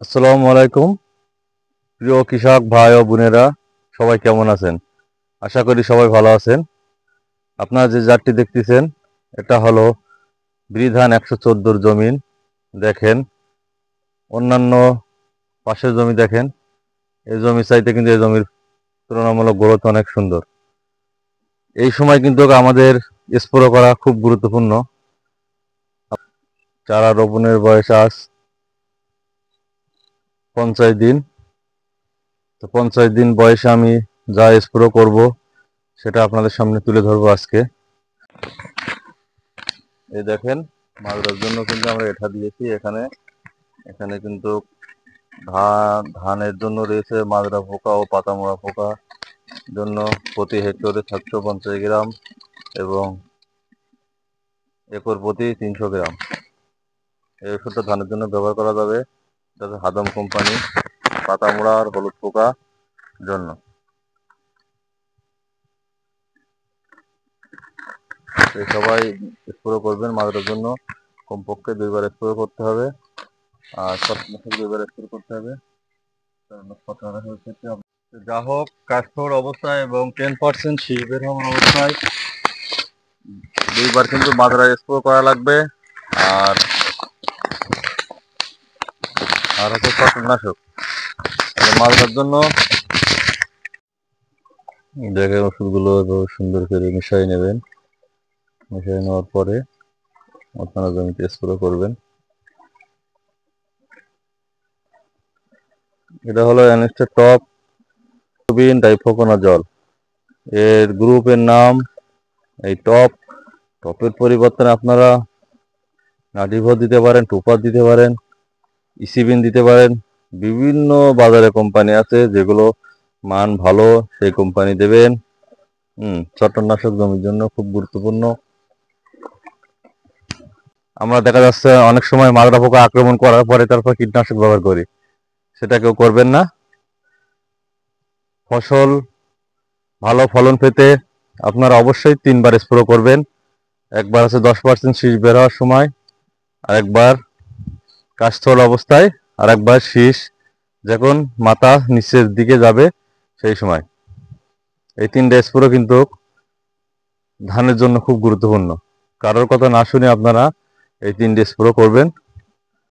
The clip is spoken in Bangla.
আসসালামু আলাইকুম। প্রিয় কৃষক ভাই ও বোনেরা, সবাই কেমন আছেন? আশা করি সবাই ভালো আছেন। আপনারা যে জাতটি দেখতেছেন, এটা হলো বিধান 114 জমিন। দেখেন, অন্যান্য পাশের জমি দেখেন, এই জমি চাইতে কিন্তু এই জমির তুলনামূলক গ্রোথ অনেক সুন্দর। এই সময় কিন্তু আমাদের স্প্রে করা খুব গুরুত্বপূর্ণ। চারা রোপণের বয়স আজ 50 দিন। তো 50 দিন বয়সে আমি যা স্প্রে করব সেটা আপনাদের সামনে তুলে ধরবো আজকে। এই দেখেন, মাজরার জন্য কিন্তু আমরা এটা দিয়েছি। এখানে এখানে কিন্তু ধানের জন্য রয়েছে মাজরা পোকা ও পাতামোড়া পোকা জন্য প্রতি হেক্টরে 750 গ্রাম এবং একর প্রতি 300 গ্রাম এই ওষুধটা ধানের জন্য ব্যবহার করা যাবে। এটা হাদম কোম্পানি, পাতামোড়া আর হলুদ পোকা জন্য। সবাই স্প্রে করবেন। মাজরার জন্য কমপক্ষে 2বার স্প্রে করতে হবে, আর ছত্রাকনাশক 2বার স্প্রে করতে হবে। যা হোক, কাঠখোর অবস্থায় এবং 10% শীষ বের হওয়ার অবস্থায় 2বার কিন্তু মাজরা স্প্রে করা লাগবে। আর আর হচ্ছে ছত্রাকনাশক মাজরার জন্য। দেখে ওষুধগুলো সুন্দর করে মিশিয়ে নেবেন। মিশিয়ে নেওয়ার পরে আপনারা জমিতে স্প্রে করবেন। এটা হলো অ্যানিস্টার টপ ডাইফোকোনাজল। এর গ্রুপের নাম এই টপের পরিবর্তনে আপনারা নাটিভো দিতে পারেন, টুপার দিতে পারেন, ইসিবিন দিতে পারেন। বিভিন্ন বাজারে কোম্পানি আছে যেগুলো মান ভালো, সেই কোম্পানি দেবেন। ছত্রাকনাশক জমির জন্য খুব গুরুত্বপূর্ণ। আমরা দেখা যাচ্ছে অনেক সময় মাজরা পোকা আক্রমণ করার পরে তারপর কীটনাশক ব্যবহার করি, সেটা কেউ করবেন না। ফসল ভালো ফলন পেতে আপনারা অবশ্যই 3বার স্প্রে করবেন। একবার আছে 10% শীষ বের হওয়ার সময়, আরেকবার কাশথল অবস্থায়, আর একবার শীষ যখন মাথা নিচের দিকে যাবে সেই সময়। এই 3টে স্প্রে কিন্তু ধানের জন্য খুব গুরুত্বপূর্ণ। কারোর কথা না শুনে আপনারা এই 3টে স্প্রে করবেন।